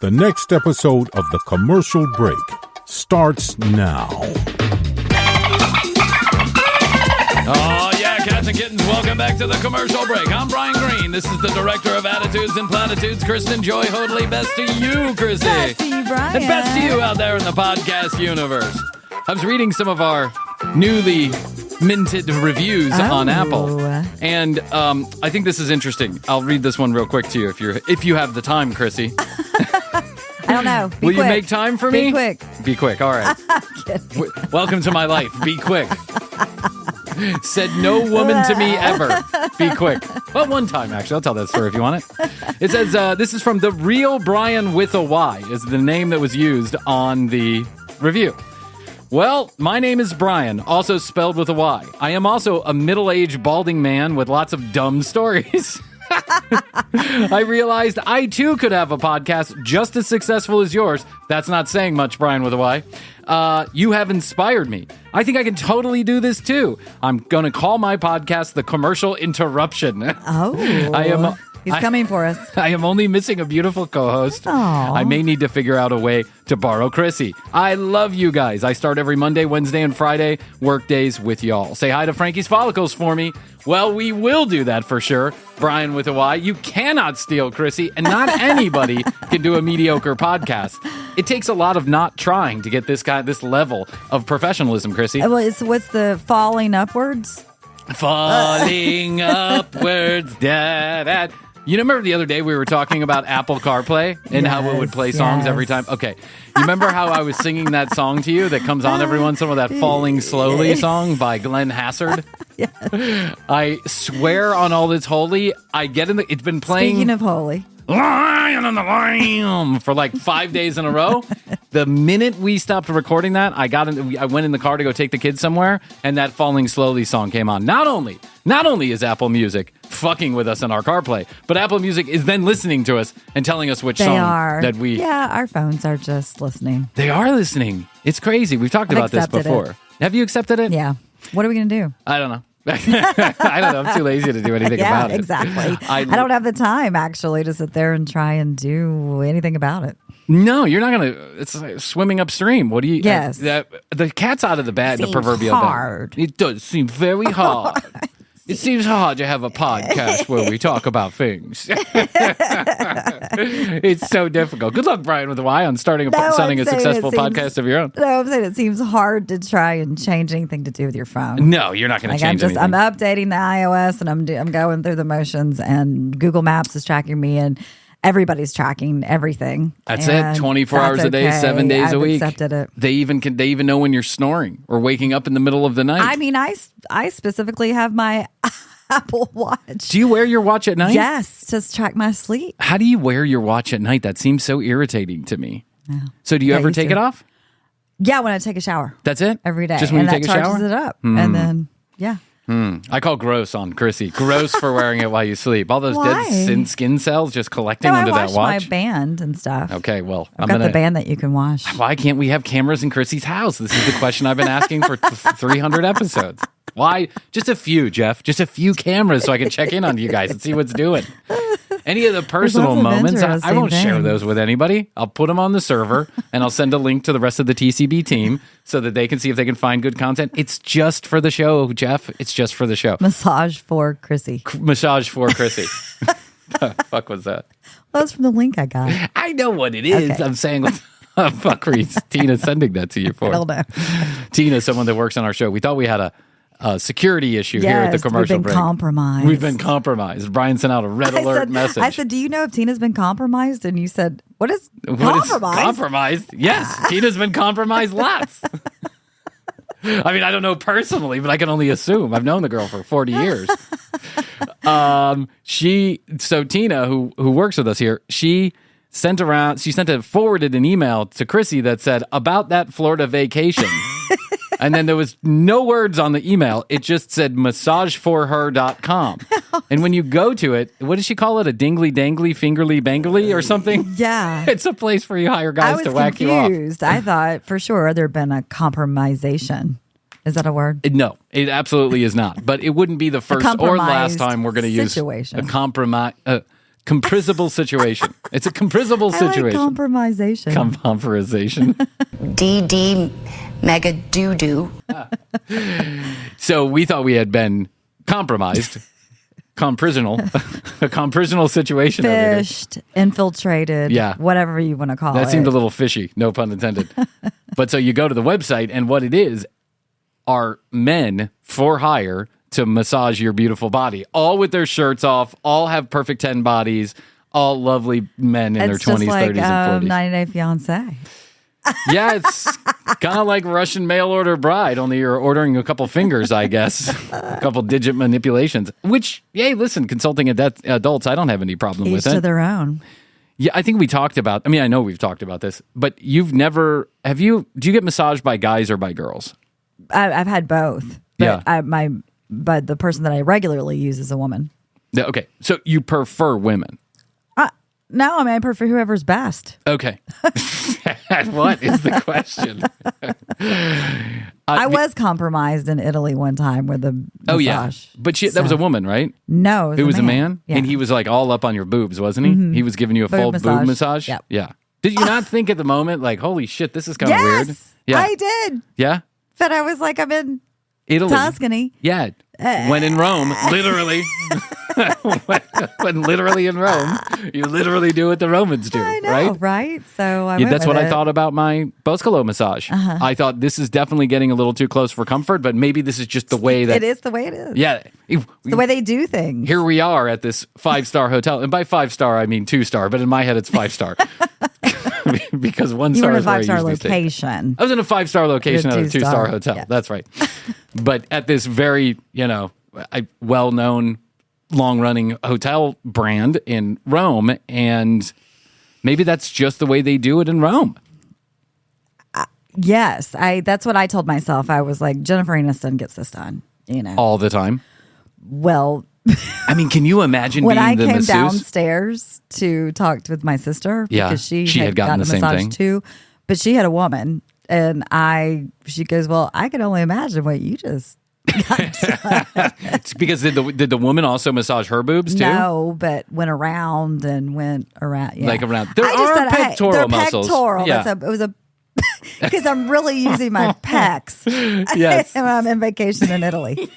The next episode of The Commercial Break starts now. Oh, yeah, cats and kittens, welcome back to The Commercial Break. I'm Bryan Green. This is the director of Attitudes and Platitudes, Kristen Joy Hoadley. Best to you, Krissy. Best to you, Bryan. And best to you out there in the podcast universe. I was reading some of our newly minted reviews on Apple, and I think this is interesting. I'll read this one real quick to you if you have the time, Krissy. I don't know. Will you make time for me? Be quick. Be quick. All right. Welcome to my life. Be quick. Said no woman to me ever. Be quick. Well, one time, actually. I'll tell that story if you want it. It says, this is from The Real Bryan with a Y, is the name that was used on the review. Well, my name is Bryan, also spelled with a Y. I am also a middle-aged balding man with lots of dumb stories. I realized I too could have a podcast just as successful as yours. That's not saying much, Bryan with a Y. You have inspired me. I think I can totally do this too. I'm going to call my podcast The Commercial Interruption. Oh, he's coming for us. I am only missing a beautiful co-host. Aww. I may need to figure out a way to borrow Krissy. I love you guys. I start every Monday, Wednesday, and Friday work days with y'all. Say hi to Frankie's Follicles for me. Well, we will do that for sure. Bryan with a Y. You cannot steal Krissy, and not anybody can do a mediocre podcast. It takes a lot of not trying to get this level of professionalism, Krissy. Well, what's the falling upwards? Falling upwards, da-da. You remember the other day we were talking about Apple CarPlay and how it would play songs every time? Okay. You remember how I was singing that song to you that comes on every once in a while, that Falling Slowly song by Glenn Hassard? Yes. I swear on all that's holy, it's been playing. Speaking of holy. Lion on the Lamb for like 5 days in a row. The minute we stopped recording that, I went in the car to go take the kids somewhere, and that Falling Slowly song came on. Not only is Apple Music fucking with us in our CarPlay, but Apple Music is then listening to us and telling us which song that we... Yeah, our phones are just listening. They are listening. It's crazy. We've talked about this before. Have you accepted it? Yeah. What are we going to do? I don't know. I don't know. I'm too lazy to do anything about it. Exactly. I don't have the time, actually, to sit there and try and do anything about it. No, you're not going to. It's like swimming upstream. What do you... Yes. The cat's out of the bag, the proverbial hard. bag. It does seem very hard. It seems hard to have a podcast where we talk about things. It's so difficult. Good luck, Bryan with a Y, on starting a successful podcast of your own. No, I'm saying it seems hard to try and change anything to do with your phone. No, you're not going to change anything. I'm updating the iOS, and I'm going through the motions, and Google Maps is tracking me, and everybody's tracking everything. That's it. 24 hours a day, 7 days a week. I've accepted it. They even know when you're snoring or waking up in the middle of the night. I mean, I specifically have my Apple Watch. Do you wear your watch at night? Yes, to track my sleep. How do you wear your watch at night? That seems so irritating to me. No. So do you ever take it off? Yeah, when I take a shower. That's it? Every day. Just when you take a shower? And that charges it up. And then, yeah. I call gross on Krissy. Gross for wearing it while you sleep. All those dead skin cells just collecting under that watch. I wash my band and stuff. Okay, well, I've got the band that you can wash. Why can't we have cameras in Krissy's house? This is the question I've been asking for 300 episodes. Why? Just a few, Jeff. Just a few cameras so I can check in on you guys and see what's doing. Any of the personal moments, I won't share those with anybody. I'll put them on the server, and I'll send a link to the rest of the TCB team so that they can see if they can find good content. It's just for the show, Jeff. It's just for the show. Massage for Krissy. Massage for Krissy. The fuck was that? Well, that's from the link I got. I know what it is. Okay. I'm saying what the fuck were Tina sending that to you for? I don't know. Tina, someone that works on our show. We thought we had a security issue here at the commercial break. We've been compromised. Bryan sent out a red alert message. I said, do you know if Tina's been compromised? And you said, what is compromised? Compromised? Yes. Tina's been compromised lots. I mean, I don't know personally, but I can only assume. I've known the girl for 40 years. Tina, who works with us here, she forwarded an email to Krissy that said, about that Florida vacation. And then there was no words on the email. It just said massageforher.com. And when you go to it, what does she call it? A dingly dangly fingerly bangerly or something? Yeah. It's a place where you hire guys to whack you off. I thought for sure there'd been a compromisation. Is that a word? No, it absolutely is not. But it wouldn't be the first or last time we're going to use a compromise. Comprisable situation. It's a comprisable situation. I like compromisation. Compromisation. DD mega doo-doo. So we thought we had been compromised. Comprisonal. A comprisonal situation Fished, infiltrated, Yeah. whatever you want to call it. That seemed a little fishy, no pun intended. But so you go to the website, and what it is are men for hire to massage your beautiful body, all with their shirts off, all have perfect 10 bodies, all lovely men in their 20s, 30s, and 40s. 90 Day Fiancé. Yeah, it's kind of like Russian mail order bride, only you're ordering a couple fingers, I guess, a couple digit manipulations, which, yay, listen, consulting adults, I don't have any problem with Each it. to their own. Yeah, I think we talked about, I know we've talked about this, but do you get massaged by guys or by girls? I've had both. But Yeah. But the person that I regularly use is a woman. Yeah, okay, so you prefer women. No, I prefer whoever's best. Okay. What is the question? I was compromised in Italy one time with a massage. Oh, yeah. But that was a woman, right? No, It was a man? Yeah. And he was like all up on your boobs, wasn't he? Mm-hmm. He was giving you a full boob massage? Yep. Yeah. Did you not think at the moment, like, holy shit, this is kind of weird? Yeah. I did. Yeah? But I was like, I'm in Italy. Tuscany. Yeah. When in Rome, literally. when literally in Rome, you literally do what the Romans do, I know, right? right? So That's what I thought about my Boscolo massage. I thought this is definitely getting a little too close for comfort, but maybe this is just the way that it is the way it is. Yeah, It's the way they do things. here we are at this 5-star hotel, and by 5-star I mean 2-star, but in my head it's 5-star because 1 You star were in a is where I 5-star usually stay. location. I was in a 5-star location at a 2-star 2-star. hotel. Yeah. That's right. But at this very, well-known, long-running hotel brand in Rome, and maybe that's just the way they do it in Rome. Yes, that's what I told myself. I was like, Jennifer Aniston gets this done. All the time. Well, can you imagine when being I the came masseuse? downstairs to talk with my sister, Yeah, because she had gotten the a same massage thing. too, but she had a woman, and she goes, well, I can only imagine what you just It's because did the woman also massage her boobs too? No, but went around. Yeah. Like around. There I just are said, hey, pectoral they're muscles. Pectoral. Yeah. It was a because I'm really using my pecs. Yes. when I'm in vacation in Italy.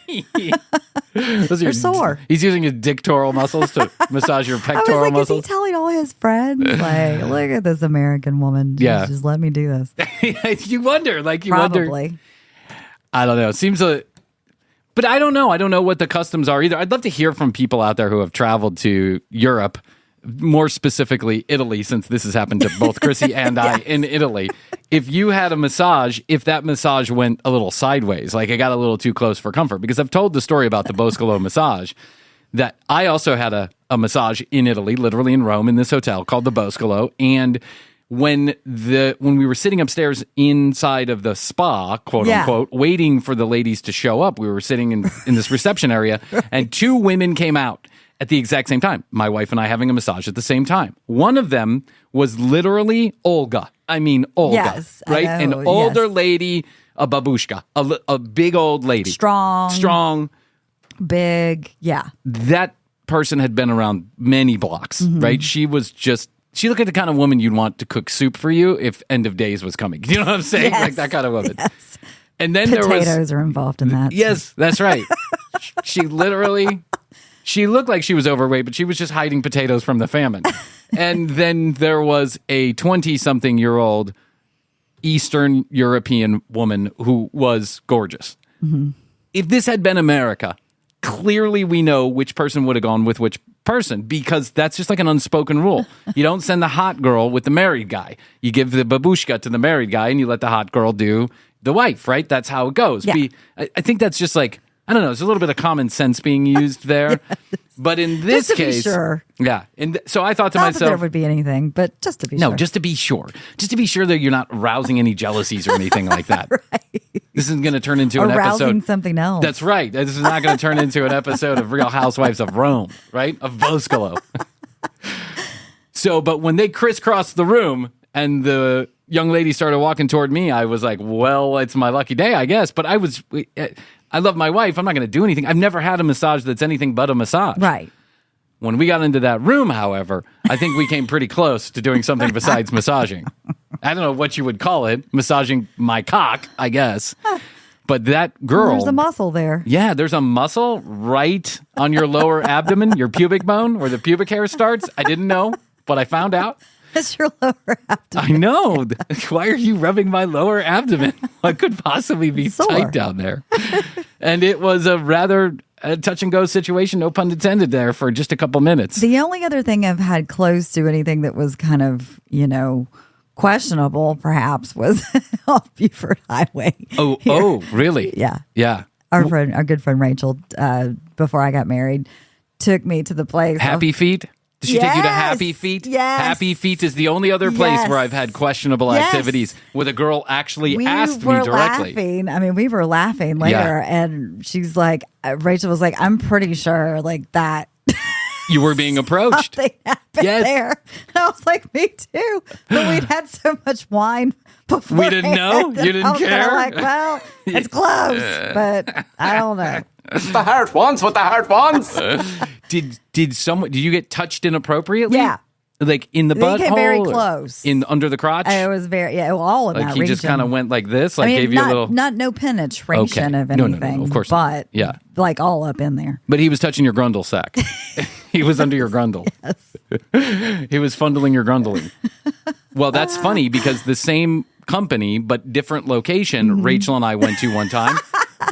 They're sore. He's using his dictoral muscles to massage your I was pectoral like, muscles. is he telling all his friends? Like, look at this American woman. Just let me do this. You wonder. Probably. I don't know. It seems but I don't know. I don't know what the customs are either. I'd love to hear from people out there who have traveled to Europe, more specifically Italy, since this has happened to both Krissy and I in Italy. If you had a massage, if that massage went a little sideways, like it got a little too close for comfort, because I've told the story about the Boscolo massage, that I also had a massage in Italy, literally in Rome, in this hotel called the Boscolo, and when we were sitting upstairs inside of the spa, quote unquote, waiting for the ladies to show up, we were sitting in this reception area, and 2 women came out at the exact same time. My wife and I having a massage at the same time. One of them was literally Olga. Olga, Yes, right? I know, An older yes. lady, a babushka, a big old lady, strong, big. Yeah. That person had been around many blocks, right? She looked like the kind of woman you'd want to cook soup for you if end of days was coming. You know what I'm saying? Yes. Like that kind of woman. Yes. And then Potatoes are involved in that. Yes, that's right. She looked like she was overweight, but she was just hiding potatoes from the famine. And then there was a 20-something-year-old Eastern European woman who was gorgeous. Mm-hmm. If this had been America, clearly we know which person would have gone with which person, because that's just like an unspoken rule. You don't send the hot girl with the married guy. You give the babushka to the married guy, and you let the hot girl do the wife, right? That's how it goes. Yeah. I think that's just like, I don't know, there's a little bit of common sense being used there. Yes. But in this just to case, be sure. Yeah. So I thought to Not myself, that there would be anything, but just to be sure. No, just to be sure. Just to be sure that you're not rousing any jealousies or anything like that. Right. This isn't going to turn into an Arousing episode. something else. That's right. This is not going to turn into an episode of Real Housewives of Rome, right? Of Boscolo. But when they crisscrossed the room and the young lady started walking toward me, I was like, well, it's my lucky day, I guess. But I love my wife. I'm not going to do anything. I've never had a massage that's anything but a massage. Right. When we got into that room, however, I think we came pretty close to doing something besides massaging. I don't know what you would call it. Massaging my cock, I guess. But that girl... Well, there's a muscle there. Yeah, there's a muscle right on your lower abdomen, your pubic bone, where the pubic hair starts. I didn't know, but I found out. It's your lower abdomen. I know. Why are you rubbing my lower abdomen? What could possibly be Sore. tight down there? And it was a rather touch and go situation, no pun intended there, for just a couple minutes. The only other thing I've had close to anything that was kind of, questionable, perhaps, was off Buford Highway. Oh, really? Yeah. Yeah. Our good friend Rachel, before I got married, took me to the place. Happy Feet? Did she take you to Happy Feet? Yes. Happy Feet is the only other place where I've had questionable activities where the girl actually asked me directly. Laughing. I mean, we were laughing later, and she's like, Rachel was like, I'm pretty sure like that. You were being approached. Something happened there. And I was like, me too. But we'd had so much wine before. We didn't know? You didn't care? Like, well, it's close, but I don't know. It's the hard ones with the hard ones. Did you get touched inappropriately? Yeah. Like in the butthole? They came very close. Under the crotch? It was all in like that he region. just kind of went like this, like gave you a little... no penetration of anything. No, of course but not. Yeah. like all up in there. But he was touching your grundle sack. He was under your grundle. Yes. He was fondling your grundling. Well, that's funny because the same company but different location Rachel and I went to one time.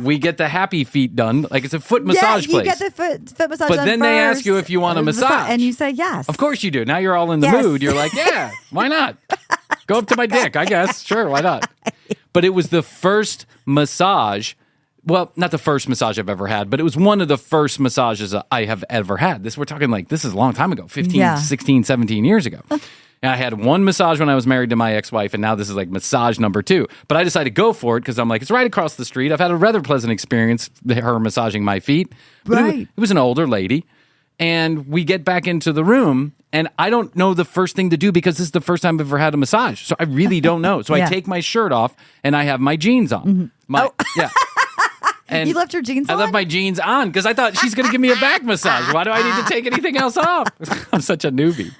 We get the Happy Feet done. Like it's a foot massage place. You get the foot massage but done then first. They ask you if you want a massage. And you say yes. Of course you do. Now you're all in the Yes. mood. You're like, yeah, why not? Go up to my dick, I guess. Sure, why not? But it was the first massage. Well, not the first massage I've ever had, but it was one of the first massages I have ever had. We're talking like, this is a long time ago, 15, 16, 17 years ago. And I had one massage when I was married to my ex-wife, and now this is like massage number 2. But I decided to go for it because I'm like, it's right across the street. I've had a rather pleasant experience, her massaging my feet. But right. It was an older lady. And we get back into the room, and I don't know the first thing to do because this is the first time I've ever had a massage. So I really don't know. So I take my shirt off, and I have my jeans on. Yeah. And you left your jeans on? I left my jeans on because I thought she's going to give me a back massage. Why do I need to take anything else off? I'm such a newbie.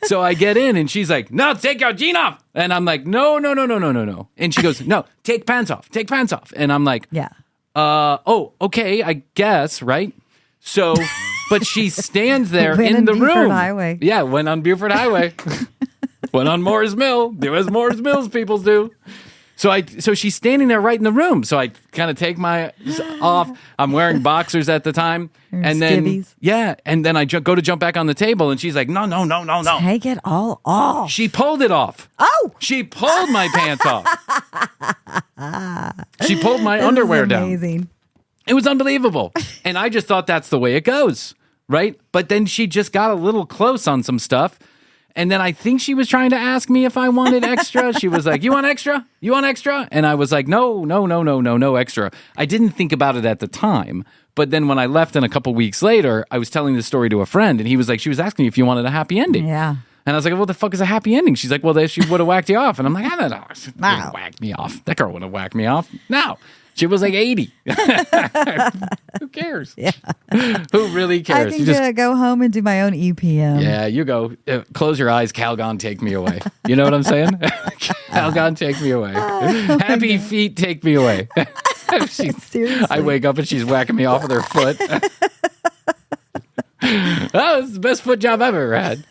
So I get in and she's like, no, take your jean off. And I'm like, no. And she goes, no, take pants off. Take pants off. And I'm like, okay, I guess, right? So, but she stands there in the Buford room. Highway. Yeah, went on Buford Highway. Went on Moore's Mill. Do as Moore's Mills people do. So she's standing there right in the room. So I kind of take my off. I'm wearing boxers at the time. And then, skivvies. and then I go to jump back on the table and she's like, no. Take it all off. She pulled it off. Oh! She pulled my pants off. She pulled my underwear down. Amazing. It was unbelievable. And I just thought that's the way it goes, right? But then she just got a little close on some stuff. And then I think she was trying to ask me if I wanted extra. She was like, you want extra? You want extra? And I was like, no extra. I didn't think about it at the time. But then when I left and a couple weeks later, I was telling this story to a friend and he was like, she was asking me if you wanted a happy ending. Yeah. And I was like, what the fuck is a happy ending? She's like, well, she would have whacked you off. And I'm like, I don't know. She wouldn't whack me off. That girl would have whacked me off. No. She was like 80. Who cares? Yeah. Who really cares? I can just go home and do my own EPM. Yeah, you go. Close your eyes. Calgon, take me away. You know what I'm saying? Calgon, take me away. Happy Feet, take me away. Seriously. I wake up and she's whacking me off with her foot. Oh, it's the best foot job I've ever had.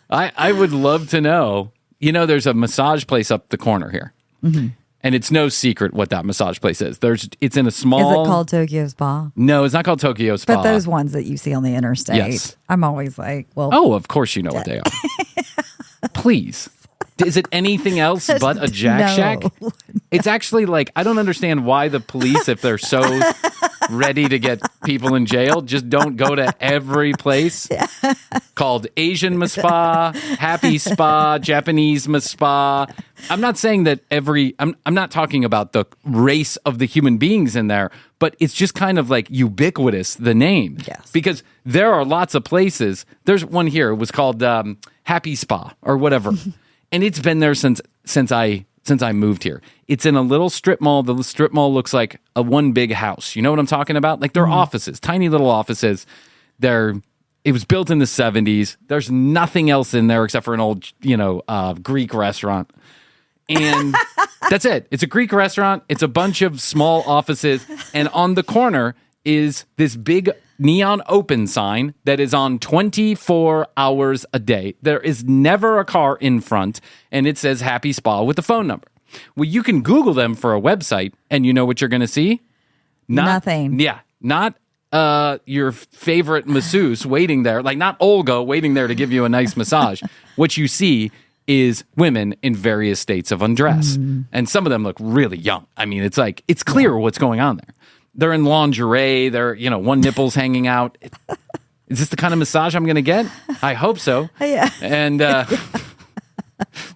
I would love to know. You know, there's a massage place up the corner here. Mm-hmm. And it's no secret what that massage place is. It's in a small... Is it called Tokyo Spa? No, it's not called Tokyo Spa. But those ones that you see on the interstate. Yes. I'm always like, well... Oh, of course you know what they are. Please. Is it anything else but a Jack Shack? It's actually like, I don't understand why the police, if they're so ready to get people in jail, just don't go to every place called Asian Spa, Happy Spa, Japanese Spa. I'm not saying that I'm not talking about the race of the human beings in there, but it's just kind of like ubiquitous, the name. Yes. Because there are lots of places. There's one here. It was called Happy Spa or whatever. And it's been there since I moved here. It's in a little strip mall. The strip mall looks like a one big house. You know what I'm talking about? Like they're offices, tiny little offices. They're It was built in the 70s. There's nothing else in there except for an old, Greek restaurant. And that's it. It's a Greek restaurant. It's a bunch of small offices. And on the corner is this big neon open sign that is on 24 hours a day. There is never a car in front. And it says Happy Spa with the phone number. Well, you can Google them for a website. And you know what you're going to see? Nothing. Yeah. Not your favorite masseuse waiting there. Like not Olga waiting there to give you a nice massage. What you see is women in various states of undress. And some of them look really young. I mean, it's like, it's clear what's going on there. They're in lingerie. They're, one nipple's hanging out. Is this the kind of massage I'm going to get? I hope so. Yeah. And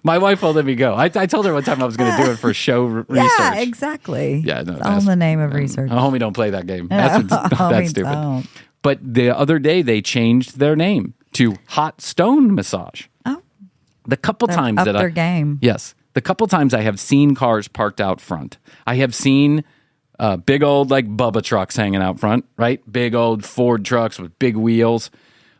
my wife won't let me go. I told her one time I was going to do it for show research. Yeah, exactly. Yeah, no, it's all in the name of research. Homie, don't play that game. That's stupid. Don't. But the other day, they changed their name to Hot Stone Massage. Oh. The couple times that their game. Yes. The couple times I have seen cars parked out front. I have seen big old like Bubba trucks hanging out front, right? Big old Ford trucks with big wheels.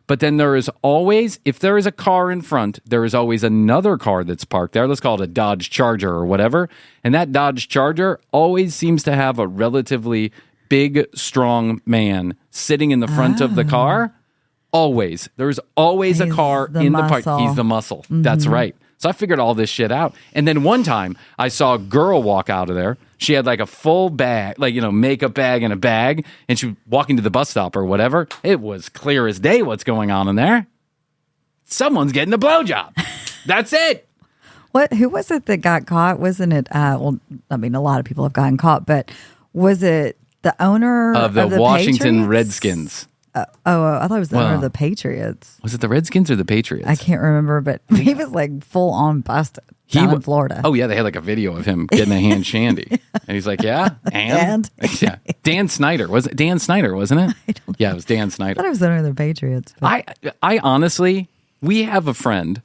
But then there is always, if there is a car in front, there is always another car that's parked there. Let's call it a Dodge Charger or whatever. And that Dodge Charger always seems to have a relatively big, strong man sitting in the front of the car. Always. There's always a car in the park. He's the muscle. That's right. So I figured all this shit out. And then one time I saw a girl walk out of there. She had like a full bag, like, makeup bag and a bag. And she was walking to the bus stop or whatever. It was clear as day what's going on in there. Someone's getting a blowjob. That's it. Who was it that got caught? Wasn't it, a lot of people have gotten caught, but was it the owner of the Washington Patriots? Redskins? I thought it was the owner of the Patriots. Was it the Redskins or the Patriots? I can't remember, but he was like full on busted down in Florida. Oh, yeah. They had like a video of him getting a hand shandy. And he's like, yeah. And? Yeah. Dan Snyder. Was it Dan Snyder, wasn't it? I don't know. Yeah, it was Dan Snyder. I thought it was the owner of the Patriots. But. I honestly, we have a friend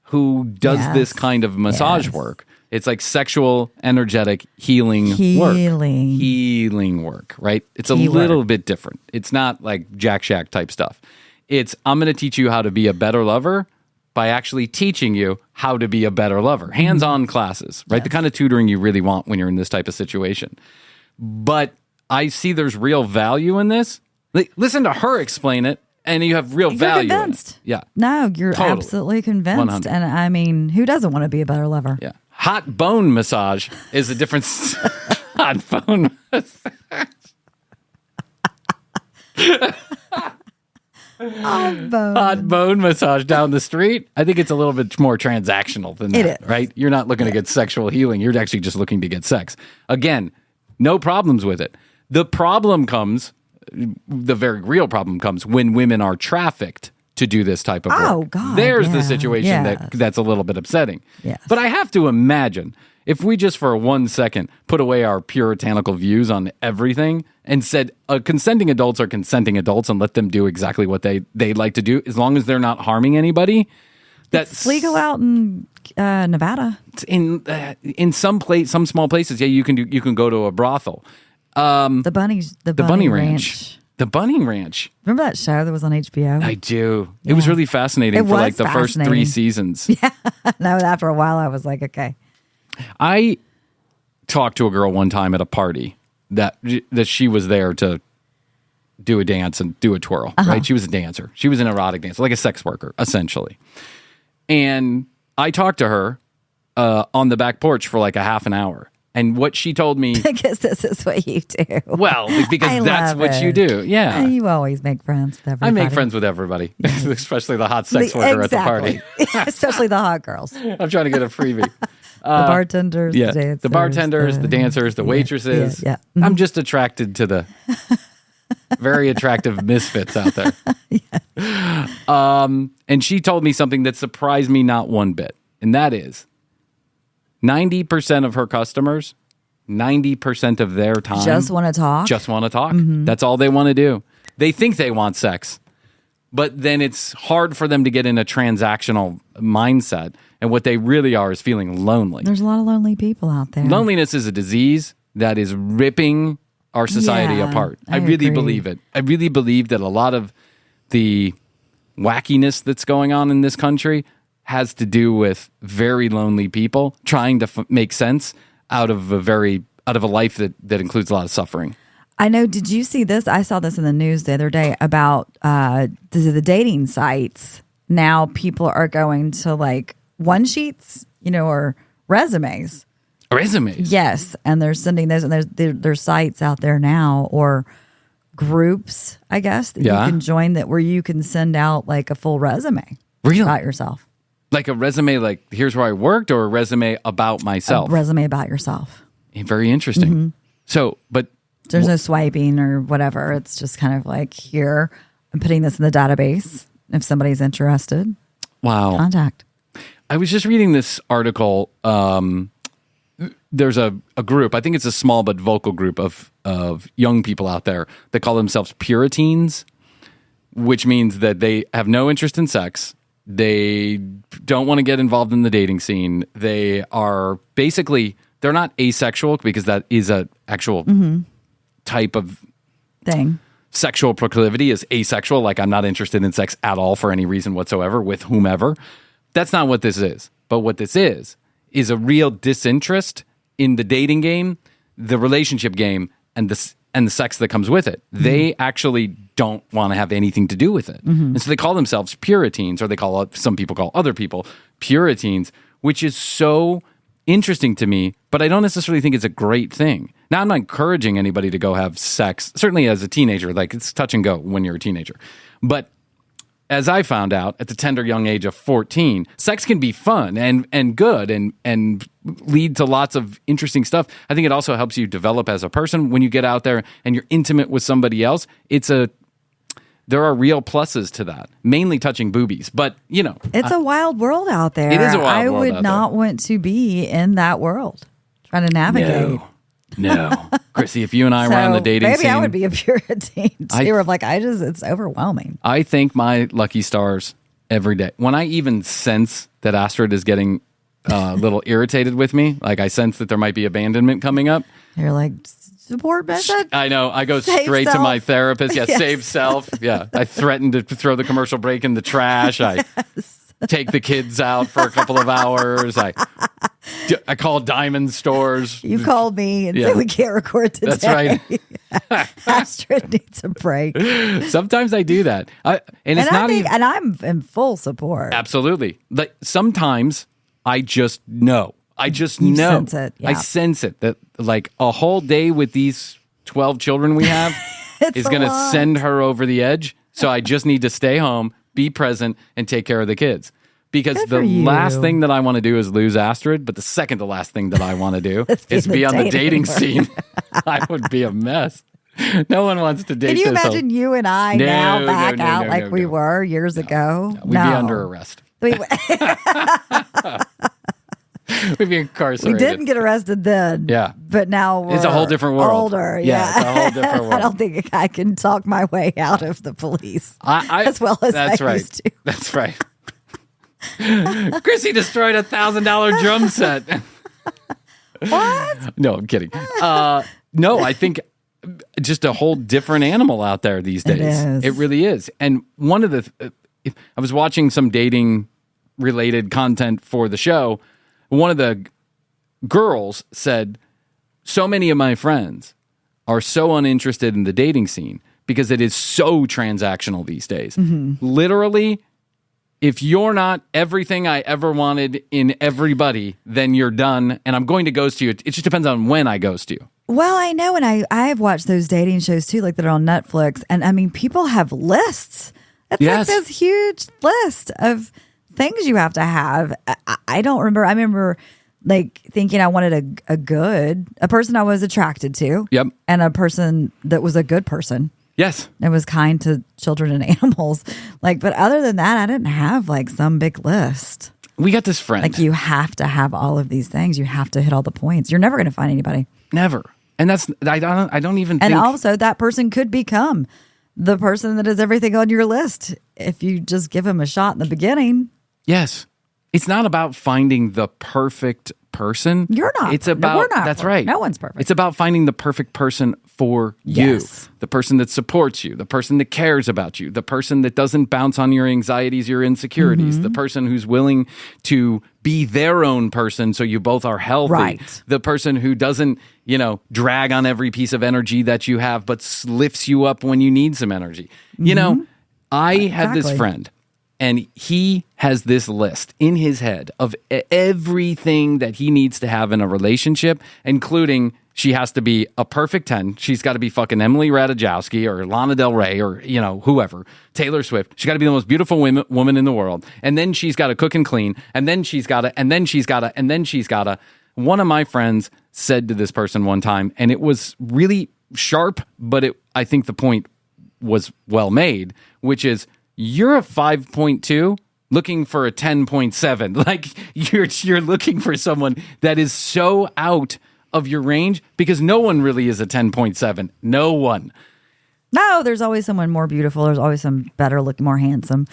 who does this kind of massage work. It's like sexual, energetic, healing work. Healing work, right? It's a little bit different. It's not like Jack Shack type stuff. It's, I'm going to teach you how to be a better lover by actually teaching you how to be a better lover. Hands-on classes, right? Yes. The kind of tutoring you really want when you're in this type of situation. But I see there's real value in this. Like, listen to her explain it, and you have real value. You're convinced. Yeah. No, you're absolutely convinced. 100. And I mean, who doesn't want to be a better lover? Yeah. Hot bone massage is a different hot bone massage. Hot bone massage down the street. I think it's a little bit more transactional than that, right? You're not looking to get sexual healing. You're actually just looking to get sex. Again, no problems with it. The problem comes, the very real problem comes when women are trafficked to do this type of work. Oh, God. There's the situation that's a little bit upsetting. Yes. But I have to imagine, if we just for 1 second put away our puritanical views on everything and said consenting adults are consenting adults and let them do exactly what they like to do, as long as they're not harming anybody. It's legal out in Nevada. In some small places, yeah, you can go to a brothel. The Bunny Ranch. The Bunny Ranch. Remember that show that was on HBO? I do. Yeah. It was really fascinating for like the first 3 seasons. Yeah. No, after a while, I was like, okay. I talked to a girl one time at a party that she was there to do a dance and do a twirl, right? She was a dancer. She was an erotic dancer, like a sex worker, essentially. And I talked to her on the back porch for like a half an hour. And what she told me... Because this is what you do. Well, because that's what you do. Yeah. You always make friends with everybody. I make friends with everybody, especially the hot sex worker at the party. Especially the hot girls. I'm trying to get a freebie. The bartenders, the dancers. The bartenders, the dancers, the waitresses. Yeah. I'm just attracted to the very attractive misfits out there. And she told me something that surprised me not one bit. And that is... 90% of her customers, 90% of their time... Just want to talk? Just want to talk. Mm-hmm. That's all they want to do. They think they want sex. But then it's hard for them to get in a transactional mindset. And what they really are is feeling lonely. There's a lot of lonely people out there. Loneliness is a disease that is ripping our society apart. I really believe it. I really believe that a lot of the wackiness that's going on in this country has to do with very lonely people trying to make sense out of a life that includes a lot of suffering. I know. Did you see this? I saw this in the news the other day about the dating sites. Now people are going to like one sheets, or resumes. Resumes? Yes. And they're sending those, and there's sites out there now, or groups, I guess, that you can join where you can send out like a full resume about yourself. Like a resume, like here's where I worked, or a resume about myself? A resume about yourself. Very interesting. Mm-hmm. So, but there's no swiping or whatever. It's just kind of like, here, I'm putting this in the database. If somebody's interested, contact. I was just reading this article. There's a group, I think it's a small but vocal group of young people out there that call themselves Puriteens, which means that they have no interest in sex. They don't want to get involved in the dating scene. They are basically, they're not asexual, because that is a actual type of thing. Sexual proclivity is asexual. Like, I'm not interested in sex at all for any reason whatsoever with whomever. That's not what this is. But what this is a real disinterest in the dating game, the relationship game, and the sex that comes with it. Mm-hmm. They actually don't want to have anything to do with it. Mm-hmm. And so they call themselves Puriteens, or some people call other people Puriteens, which is so interesting to me, but I don't necessarily think it's a great thing. Now, I'm not encouraging anybody to go have sex, certainly as a teenager. Like, it's touch and go when you're a teenager. But as I found out at the tender young age of 14, sex can be fun and good and lead to lots of interesting stuff. I think it also helps you develop as a person when you get out there and you're intimate with somebody else. There are real pluses to that, mainly touching boobies. But, it's a wild world out there. It is a wild world. I would not want to be in that world, trying to navigate. No. Krissy, if you and I were on the dating scene. Maybe I would be a Puriteen too. It's overwhelming. I thank my lucky stars every day. When I even sense that Astrid is getting a little irritated with me, like I sense that there might be abandonment coming up. You're like, support method? I know. I go straight to my therapist. Yeah, yes. Save self. Yeah. I threaten to throw the commercial break in the trash. I take the kids out for a couple of hours. I call diamond stores. You called me and said we can't record today. That's right. Astrid needs a break. Sometimes I do that. And I'm in full support. Absolutely. Like, sometimes I just know. You sense it. Yeah. I sense it that like a whole day with these 12 children we have is going to send her over the edge. So I just need to stay home, be present, and take care of the kids. Because the last thing that I want to do is lose Astrid, but the second to last thing that I want to do is be on the dating scene. I would be a mess. No one wants to date. Can you imagine you and I now back out like we were years ago? We'd be under arrest. We'd be incarcerated. We didn't get arrested then. Yeah. But now it's a whole different world. Older. Yeah. It's a whole different world. I don't think I can talk my way out of the police as well as I used to. That's right. Krissy destroyed $1,000 drum set. What? No, I'm kidding. No, I think just a whole different animal out there these days. It really is. And one of I was watching some dating related content for the show. One of the girls said, so many of my friends are so uninterested in the dating scene because it is so transactional these days. Mm-hmm. Literally, if you're not everything I ever wanted in everybody, then you're done. And I'm going to ghost you. It just depends on when I ghost you. Well, I know. And I've watched those dating shows too, like that are on Netflix. And I mean, people have lists. It's like this huge list of things you have to have. I don't remember. I remember like thinking I wanted a person I was attracted to. Yep. And a person that was a good person. Yes. It was kind to children and animals. Like, but other than that, I didn't have like some big list. We got this friend. Like, you have to have all of these things. You have to hit all the points. You're never going to find anybody. Never. And I don't even think. And also that person could become the person that is everything on your list if you just give him a shot in the beginning. Yes. It's not about finding the perfect person. You're not. It's about, we're not. that's right. No one's perfect. It's about finding the perfect person for you. Yes. The person that supports you, the person that cares about you, the person that doesn't bounce on your anxieties, your insecurities, the person who's willing to be their own person so you both are healthy. Right. The person who doesn't, drag on every piece of energy that you have, but lifts you up when you need some energy. I have this friend, and he has this list in his head of everything that he needs to have in a relationship, including she has to be a perfect 10. She's got to be fucking Emily Ratajkowski or Lana Del Rey or, whoever, Taylor Swift. She's got to be the most beautiful woman in the world. And then she's got to cook and clean. And then she's got to, and then she's got to, and then she's got to. One of my friends said to this person one time, and it was really sharp, but I think the point was well made, which is you're a 5.2 looking for a 10.7. Like you're looking for someone that is so out of your range because no one really is a 10.7. No one. No, there's always someone more beautiful. There's always some better looking, more handsome,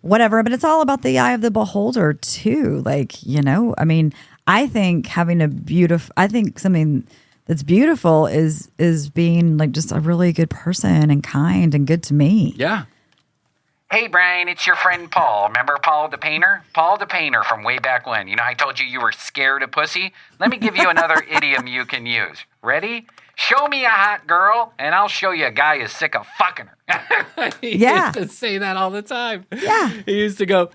whatever. But it's all about the eye of the beholder too. I think something that's beautiful is being like just a really good person and kind and good to me. Yeah. Hey, Brian, it's your friend Paul. Remember Paul the painter? Paul the painter from way back when. I told you were scared of pussy? Let me give you another idiom you can use. Ready? Show me a hot girl, and I'll show you a guy who's sick of fucking her. He Yeah. used to say that all the time. Yeah. He used to go,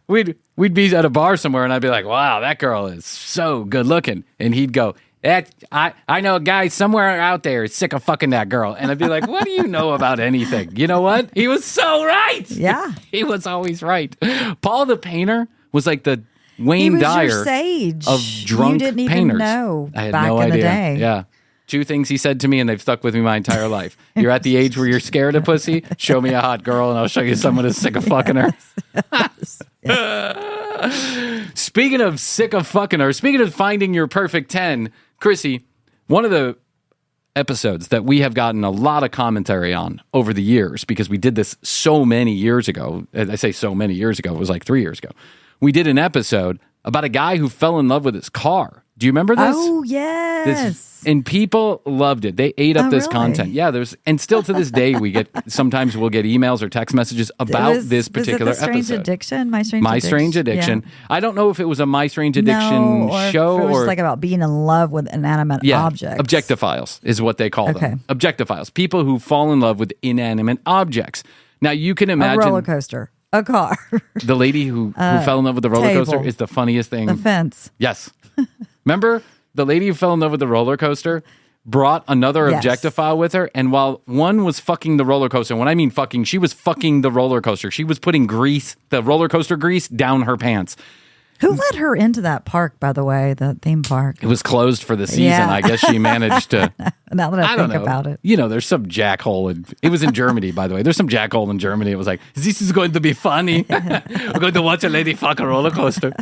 we'd be at a bar somewhere, and I'd be like, wow, that girl is so good looking. And he'd go, I know a guy somewhere out there is sick of fucking that girl. And I'd be like, what do you know about anything? You know what? He was so right. Yeah. He was always right. Paul the painter was like the Wayne He was Dyer your sage. of drunk You didn't even painters. know I had back no in the idea. day. Yeah. 2 things he said to me, and they've stuck with me my entire life. You're at the age where you're scared of pussy. Show me a hot girl, and I'll show you someone who's sick of fucking her. Speaking of sick of fucking her, speaking of finding your perfect 10, Krissy, one of the episodes that we have gotten a lot of commentary on over the years, because we did this so many years ago. I say so many years ago. It was like 3 years ago. We did an episode about a guy who fell in love with his car. Do you remember this? Oh, yes. And people loved it. They ate up this really? content. Yeah, and still to this day, sometimes we'll get emails or text messages about this particular was it the Strange episode. Addiction? My Strange Addiction. Yeah. I don't know if it was a My Strange Addiction or show if it was or like about being in love with inanimate objects. Objectophiles is what they call them. Objectophiles, people who fall in love with inanimate objects. Now you can imagine A roller coaster, a car, the lady who fell in love with the roller table. coaster is the funniest thing. the fence. Yes. Remember the lady who fell in love with the roller coaster brought another Yes. objectophile with her, and while one was fucking the roller coaster, when I mean fucking, she was fucking the roller coaster. She was putting the roller coaster grease down her pants. Who let her into that park, by the way, the theme park? It was closed for the season. Yeah. I guess she managed to. Now that I don't think know. about it. There's some jackhole. It was in Germany, by the way. There's some jackhole in Germany. It was like, this is going to be funny. We're going to watch a lady fuck a roller coaster.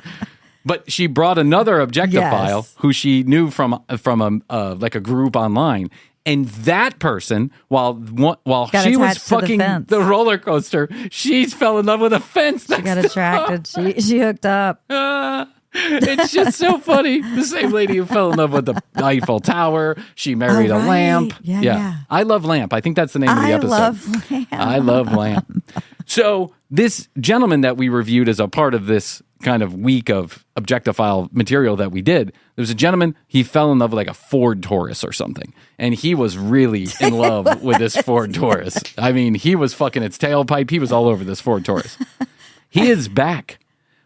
But she brought another objectophile Yes. who she knew from a group online. And that person, while Got she was attached to the fucking fence. the roller coaster, she fell in love with a fence. She got attracted. She hooked up. It's just so funny. The same lady who fell in love with the Eiffel Tower. She married a right. lamp. Yeah. I love lamp. I think that's the name of the episode. I love lamp. So this gentleman that we reviewed as a part of this kind of week of objectophile material that we did, there was a gentleman, he fell in love with like a Ford Taurus or something. And he was really in love with this Ford Taurus. I mean, he was fucking its tailpipe. He was all over this Ford Taurus. He is back.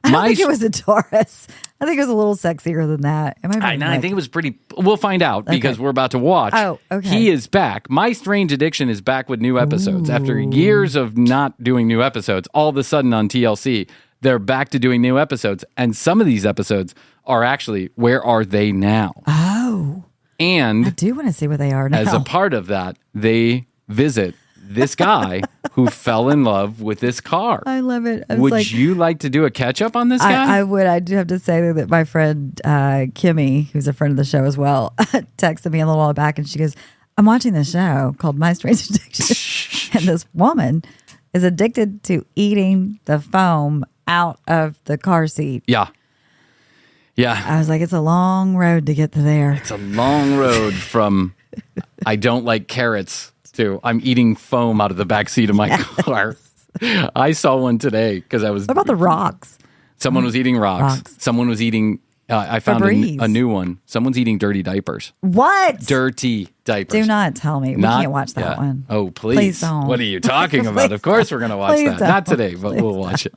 I don't think it was a Taurus. I think it was a little sexier than that. I think it was pretty. We'll find out because we're about to watch. Oh, okay. He is back. My Strange Addiction is back with new episodes. After years of not doing new episodes, all of a sudden on TLC, they're back to doing new episodes. And some of these episodes are actually, where are they now? Oh. And I do want to see where they are now. as a part of that, they visit this guy who fell in love with this car. I love it. Would you like to do a catch up on this guy? I would. I do have to say that my friend Kimmy, who's a friend of the show as well, texted me a little while back, and she goes, "I'm watching this show called My Strange Addiction, and this woman is addicted to eating the foam out of the car seat." Yeah. Yeah. I was like, it's a long road to get to there. It's a long road from I don't like carrots to I'm eating foam out of the back seat of my car. I saw one today because I was. What about the rocks? Someone was eating rocks. Someone was eating. I found a new one. Someone's eating dirty diapers. What? Dirty diapers. Do not tell me. We can't watch that one. Oh, please. Please don't. What are you talking about? Of course we're going to watch that. Don't. Not today, but we'll watch it.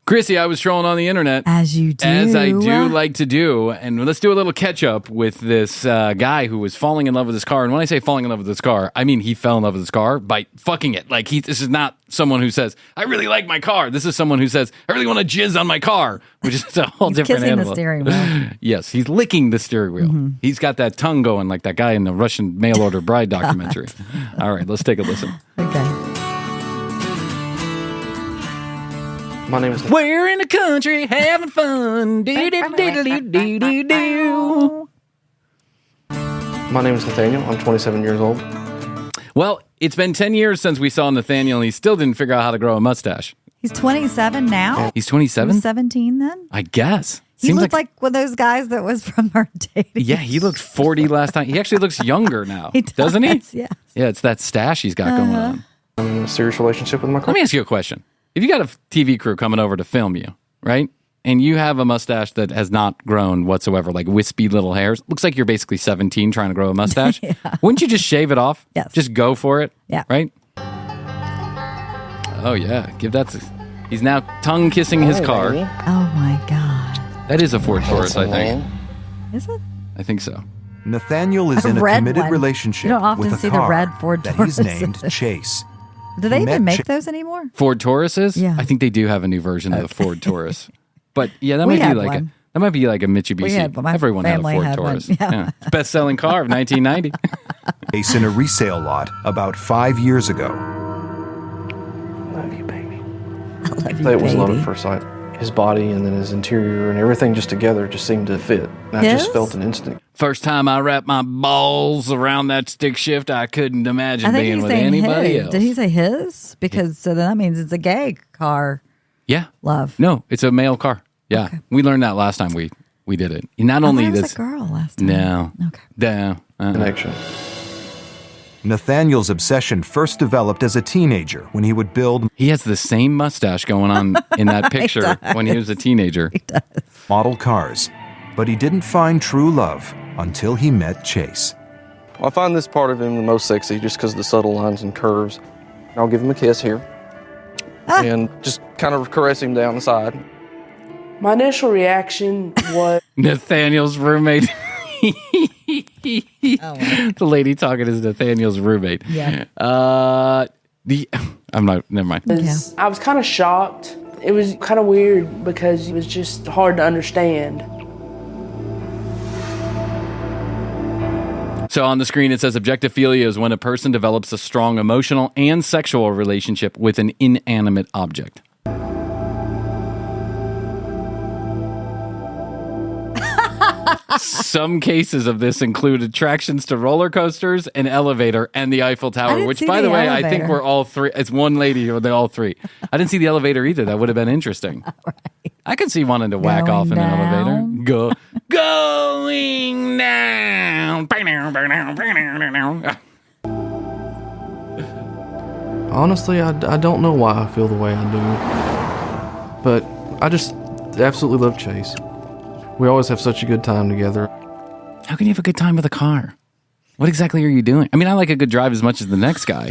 Krissy, I was trolling on the internet. As you do. As I do like to do. And let's do a little catch up with this guy who was falling in love with his car. And when I say falling in love with his car, I mean he fell in love with his car by fucking it. Like this is not someone who says, I really like my car. This is someone who says, I really want to jizz on my car, which is a whole different kissing animal. the steering wheel. Yes, he's licking the steering wheel. Mm-hmm. He's got that tongue going like that guy in the Russian mail order bride documentary. All right, let's take a listen. Okay. My name is. We're in the country having fun. Do do do do do do do. My name is Nathaniel. I'm 27 years old. Well, it's been 10 years since we saw Nathaniel, and he still didn't figure out how to grow a mustache. He's 27 now? He's He 27? was 17 then? I guess. He Seems looked like one of those guys that was from our dating. Yeah, he looked 40 last time. He actually looks younger now, He does, doesn't he? yes. Yeah, it's that stash he's got going on. I'm in a serious relationship with my car. Let me ask you a question. If you got a TV crew coming over to film you, right? And you have a mustache that has not grown whatsoever, like wispy little hairs. Looks like you're basically 17 trying to grow a mustache. Yeah. Wouldn't you just shave it off? Yes. Just go for it? Yeah. Right? Oh, yeah. He's now tongue kissing his car. Oh my God. That is a Ford Taurus, I think. Is it? I think so. Nathaniel is A in a red committed one. relationship You don't often with a see the car red Ford that he's Tauruses. named Chase. Do they He met even make Ch- those anymore? Ford Tauruses? Yeah. I think they do have a new version of the Ford Taurus. But yeah, that We might be had like one. that might be like a Mitsubishi. We had one. My Everyone had a family Ford had one. Taurus. Yeah. Best-selling car of 1990. Chase in a resale lot about 5 years ago. Love you, baby. I love you, It was love baby. at first sight. His body and then his interior and everything just together just seemed to fit. And I just His? felt an instinct. First time I wrapped my balls around that stick shift, I couldn't imagine I think being he's with saying anybody his. else. Did he say his? Because so then that means it's a gay car Yeah. love. No, it's a male car. Yeah. Okay. We learned that last time we did it. Not I only thought it was this. a girl last time. No. Okay. No. Connection. Nathaniel's obsession first developed as a teenager when he would build He has the same mustache going on in that picture when he was a teenager. model cars. But he didn't find true love until he met Chase. Well, I find this part of him the most sexy just because of the subtle lines and curves. I'll give him a kiss here. And just kind of caress him down the side. My initial reaction was Nathaniel's roommate. The lady talking is Nathaniel's roommate. Yeah. I'm not. Never mind. I was kind of shocked. It was kind of weird because it was just hard to understand. So on the screen it says objectophilia is when a person develops a strong emotional and sexual relationship with an inanimate object. Some cases of this include attractions to roller coasters, an elevator, and the Eiffel Tower, didn't which, see by the the way, I think elevator. we're all three. It's one lady, or they all three. I didn't see the elevator either. That would have been interesting. I could see wanting to whack Going off in an down. elevator. Going down. Honestly, I don't know why I feel the way I do. But I just absolutely love Chase. We always have such a good time together. How can you have a good time with a car? What exactly are you doing? I mean, I like a good drive as much as the next guy,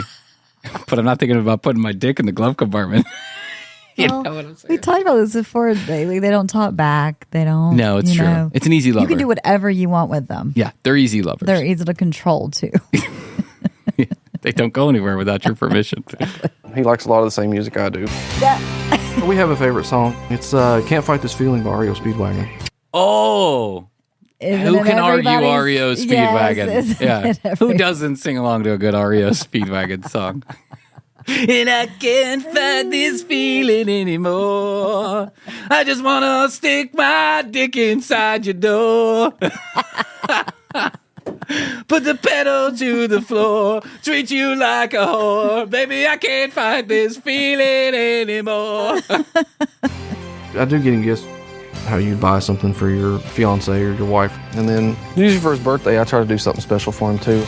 but I'm not thinking about putting my dick in the glove compartment. You know what I'm saying? We talked about this before. They don't talk back. They don't. No, it's you true. know. It's an easy lover. You can do whatever you want with them. Yeah, they're easy lovers. They're easy to control too. They don't go anywhere without your permission. He likes a lot of the same music I do. We have a favorite song. It's Can't Fight This Feeling by REO Speedwagon. Oh, Isn't who it can argue everybody's- REO Yes, Speedwagon? isn't Yeah, it who every- doesn't sing along to a good REO Speedwagon song? And I can't fight this feeling anymore. I just wanna stick my dick inside your door. Put the pedal to the floor, treat you like a whore. Baby, I can't fight this feeling anymore. I do get him gifts. how you'd buy something for your fiance or your wife. And then usually for his birthday, I try to do something special for him too.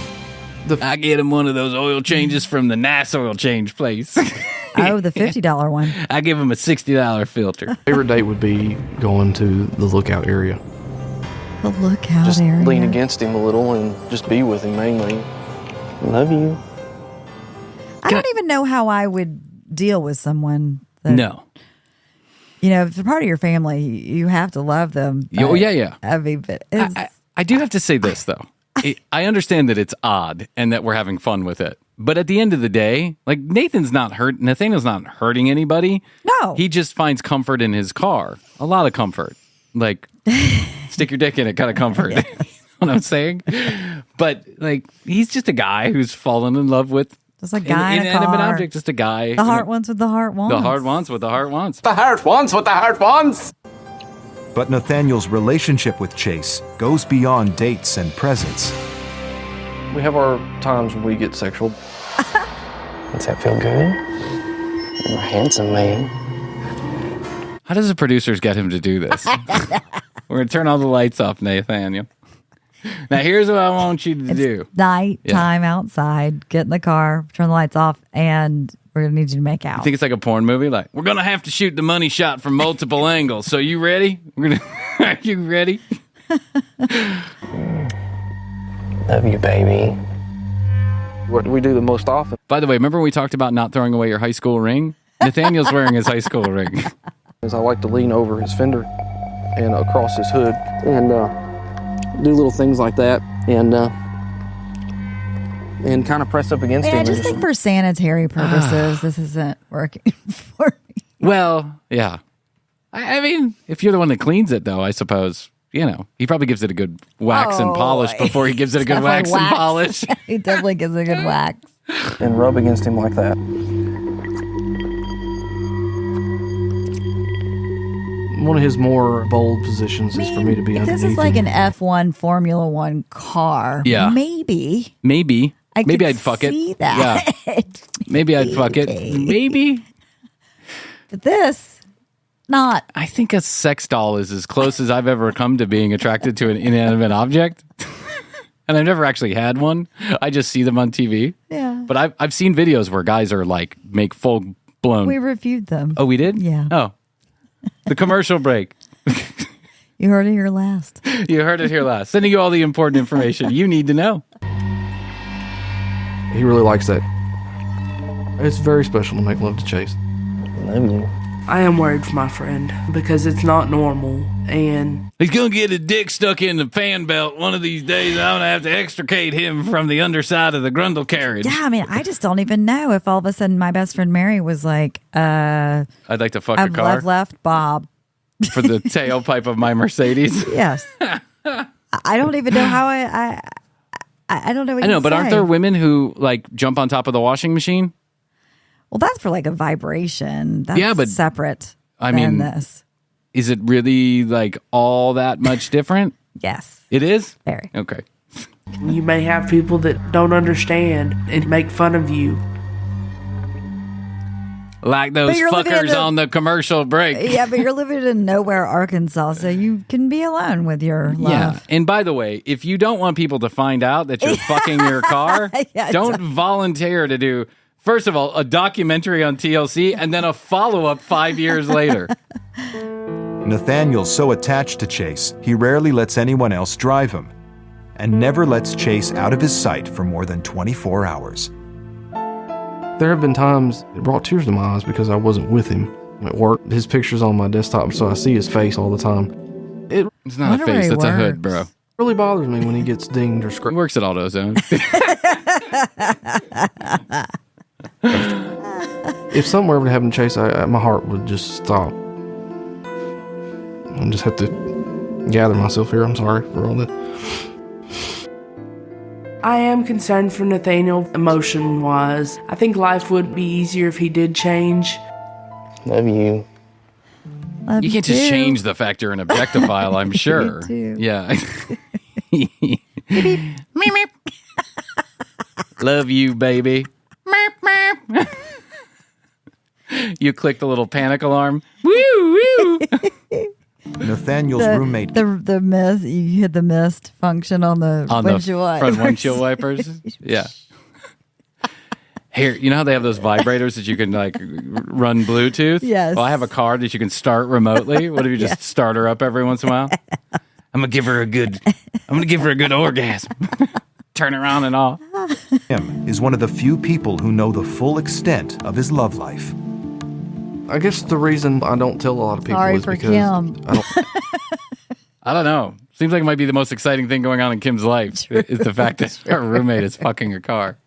I get him one of those oil changes from the nice oil change place. Oh, the $50 one. I give him a $60 filter. Favorite date would be going to the lookout area. The lookout Just area. lean against him a little and just be with him mainly. Love you. I don't even know how I would deal with someone that, No. you know, if they're part of your family, you have to love them. Oh, yeah. I mean, but I do have to say this, though. I understand that it's odd and that we're having fun with it. But at the end of the day, like Nathaniel's not hurting anybody. No. He just finds comfort in his car. A lot of comfort. Like, stick your dick in it kind of comfort. You know what I'm saying? But, like, he's just a guy who's fallen in love with just a guy in a inanimate car. object. Just a guy. The heart wants what the heart wants. The heart wants what the heart wants. The heart wants what the heart wants. But Nathaniel's relationship with Chase goes beyond dates and presents. We have our times when we get sexual. Does that feel good? You're a handsome man. How does the producers get him to do this? We're going to turn all the lights off, Nathaniel. Now, here's what I want you to do. Night time outside. Get in the car, turn the lights off, and we're going to need you to make out. I think it's like a porn movie. Like, we're going to have to shoot the money shot from multiple angles. So you ready? Are you ready? Love you, baby. What we do the most often By the way, remember when we talked about not throwing away your high school ring? Nathaniel's wearing his high school ring. is I like to lean over his fender and across his hood and do little things like that and kind of press up against him. I just think for sanitary purposes, this isn't working for me. Well, yeah. I mean, if you're the one that cleans it, though, I suppose, you know, he probably gives it a good wax and polish before he gives it a good wax and polish. He definitely gives it a good wax. And rub against him like that. One of his more bold positions is for me to be if underneath this is like him. an F1 Formula One car, Yeah. maybe I'd fuck it. see that. Yeah. Maybe I'd fuck it. Maybe. But this, not. I think a sex doll is as close as I've ever come to being attracted to an inanimate object. And I've never actually had one. I just see them on TV. Yeah. But I've seen videos where guys are like, make full blown. We reviewed them. Oh, we did? Yeah. Oh. The commercial break. You heard it here last. You heard it here last. Sending you all the important information you need to know. He really likes that. It's very special to make love to Chase. Love you. I am worried for my friend because it's not normal, and He's going to get his dick stuck in the fan belt one of these days. I'm going to have to extricate him from the underside of the Grundle carriage. Yeah, I mean, I just don't even know if all of a sudden my best friend Mary was like, I'd like to fuck your car I've left Bob. for the tailpipe of my Mercedes. Yes. I don't even know how I don't know what I know, you but say. aren't there women who like jump on top of the washing machine? Well, that's for like a vibration. That's Yeah, but separate I than mean, this. Is it really like all that much different? Yes. It is? Very. Okay. you may have people that don't understand and make fun of you. Like those you're living in fuckers on the commercial break. Yeah, but you're living in nowhere, Arkansas, so you can be alone with your love. Yeah. And by the way, if you don't want people to find out that you're fucking your car, Yeah, don't volunteer to do, first of all, a documentary on TLC and then a follow-up 5 years later. Nathaniel's so attached to Chase, he rarely lets anyone else drive him, and never lets Chase out of his sight for more than 24 hours. There have been times it brought tears to my eyes because I wasn't with him at work. His picture's on my desktop, so I see his face all the time. It It's not a face, that's a hood, bro. really bothers me when he gets dinged or He scratched. works at AutoZone. If something were ever to happen to Chase, my heart would just stop. I just have to gather myself here. I'm sorry for all that. I am concerned for Nathaniel emotion-wise. I think life would be easier if he did change. Love you. Love You can't just too. change the fact you're an objectophile, I'm sure. too. Yeah. Meep, meep. Love you, baby. Meep, meep. You click the little panic alarm. Woo, woo. Nathaniel's roommate. The mist. You hit the mist function on the windshield wipers. Front windshield wipers. Yeah. Here, you know how they have those vibrators that you can like run Bluetooth? Yes. Well, I have a car that you can start remotely. What if you just start her up every once in a while? I'm gonna give her a good orgasm. Turn her on and off. Kim is one of the few people who know the full extent of his love life. I guess the reason I don't tell a lot of people Sorry is for because Kim. I don't know. Seems like it might be the most exciting thing going on in Kim's life is the fact that her roommate is fucking a car.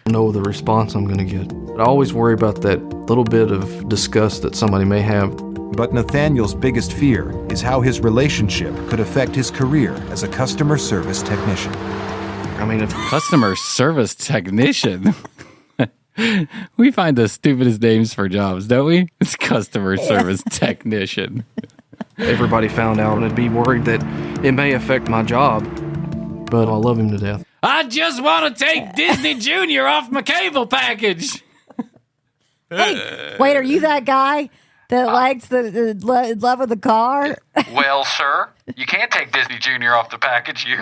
know the response I'm going to get. But I always worry about that little bit of disgust that somebody may have. But Nathaniel's biggest fear is how his relationship could affect his career as a customer service technician. I mean, if Customer service technician. We find the stupidest names for jobs, don't we? It's customer service technician. everybody found out, I'd be worried that it may affect my job. But I love him to death. I just want to take Disney Junior off my cable package. Hey, wait, are you that guy that likes the love of the car? Well, sir, you can't take Disney Junior off the package. You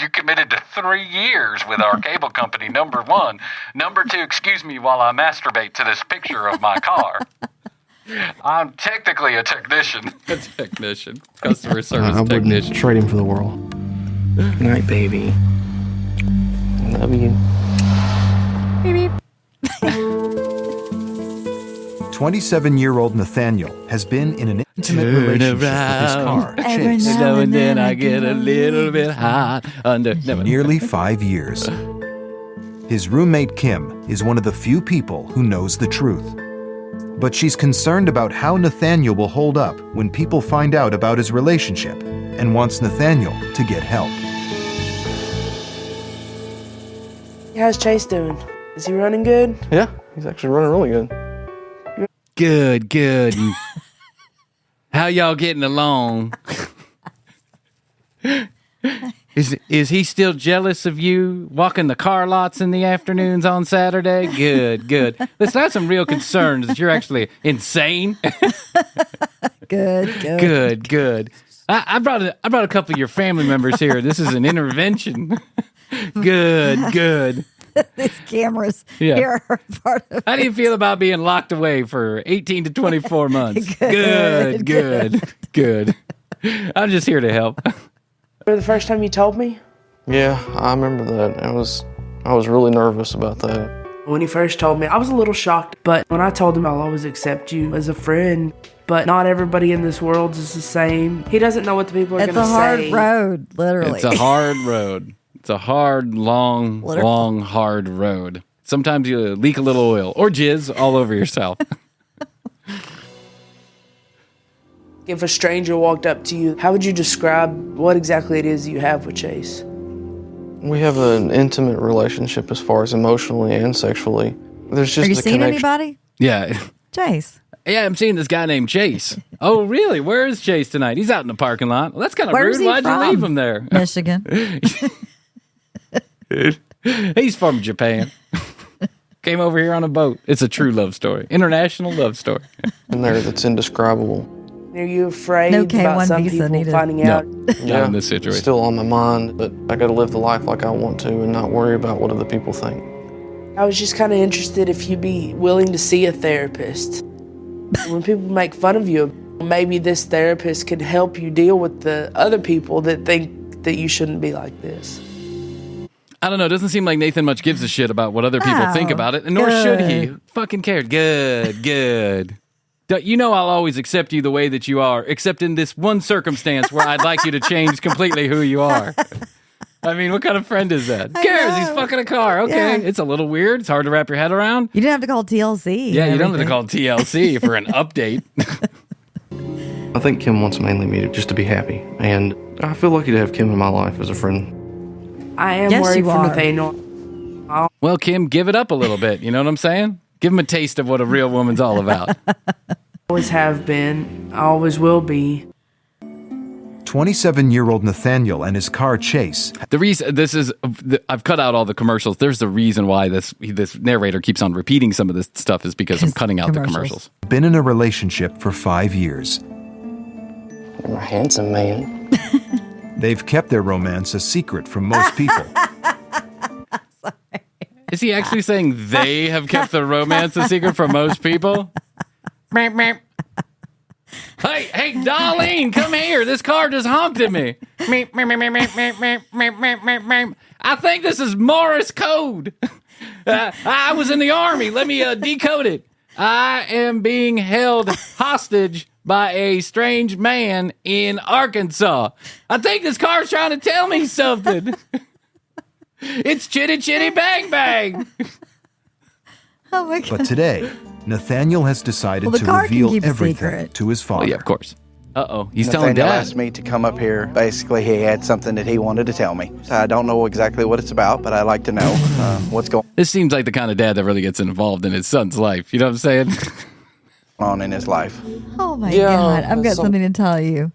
committed to 3 years with our cable company, number one. Number two, excuse me while I masturbate to this picture of my car. I'm technically a technician. A technician. Customer service I technician. wouldn't trade him for the world. Good night, baby. I love you. Beep, beep. 27-year-old Nathaniel has been in an intimate relationship with his car, Every Chase, now and then I get a little bit hot under. nearly 5 years. His roommate Kim is one of the few people who knows the truth. But she's concerned about how Nathaniel will hold up when people find out about his relationship and wants Nathaniel to get help. How's Chase doing? Is he running good? Yeah, he's actually running really good. Good. How y'all getting along? Is he still jealous of you walking the car lots in the afternoons on Saturday? Good. Listen, I have some real concerns that you're actually insane. Good. I brought a couple of your family members here. This is an intervention. Good. These cameras Yeah. here are part of How do you feel about being locked away for 18 to 24 months? Good. I'm just here to help. The first time you told me? Yeah, I remember that. I was really nervous about that. When he first told me, I was a little shocked, but when I told him I'll always accept you as a friend, but not everybody in this world is the same. He doesn't know what the people are going to say. It's a hard road, literally. It's a hard road. It's a hard, long, hard road. Sometimes you leak a little oil or jizz all over yourself. If a stranger walked up to you, how would you describe what exactly it is you have with Chase? We have an intimate relationship as far as emotionally and sexually. There's just Are you a seeing connection. anybody? Yeah. Chase. Yeah, I'm seeing this guy named Chase. Oh, really? Where is Chase tonight? He's out in the parking lot. Well, that's kind of Where's rude. he Why'd from? you leave him there? Michigan. He's from Japan. Came over here on a boat. It's a true love story. International love story. in there that's indescribable. Are you afraid No about K1 some visa people needed. finding No. out? Not in this situation. It's still on my mind, but I got to live the life like I want to and not worry about what other people think. I was just kind of interested if you'd be willing to see a therapist. When people make fun of you, maybe this therapist could help you deal with the other people that think that you shouldn't be like this. I don't know. It doesn't seem like Nathan much gives a shit about what other people think about it, and nor should he. Who fucking cared? Good. You know I'll always accept you the way that you are, except in this one circumstance where I'd like you to change completely who you are. I mean, what kind of friend is that? Who cares? He's fucking a car. Okay. Yeah. It's a little weird. It's hard to wrap your head around. You didn't have to call TLC. Yeah, you don't have to call TLC for an update. I think Kim wants mainly me to be happy, and I feel lucky to have Kim in my life as a friend. I am Yes, worried you for are. Nathaniel. Well, Kim, give it up a little bit. You know what I'm saying? Give him a taste of what a real woman's all about. Always have been. I always will be. 27-year-old Nathaniel and his car Chase The reason I've cut out all the commercials. There's the reason why this narrator keeps on repeating some of this stuff is because I'm cutting out the commercials. have been in a relationship for 5 years. You're a handsome man. They've kept their romance a secret from most people. Is he actually saying they have kept the romance a secret from most people? Meep, meep. Hey, Darlene, come here. This car just honked at me. Meep, meep, meep, meep, meep, meep, meep, meep, meep, meep. I think this is Morse code. I was in the Army. Let me decode it. I am being held hostage by a strange man in Arkansas. I think this car's trying to tell me something. It's chitty chitty bang bang. Oh my God. But today, Nathaniel has decided the to car can reveal keep a everything secret. to his father. Oh, yeah, of course. Uh-oh. He's telling Nathaniel Dad. asked me to come up here. Basically, he had something that he wanted to tell me. I don't know exactly what it's about, but I'd like to know what's going This seems like the kind of dad that really gets involved in his son's life. You know what I'm saying? on in his life. Oh my Yeah, God. I've got so- something to tell you.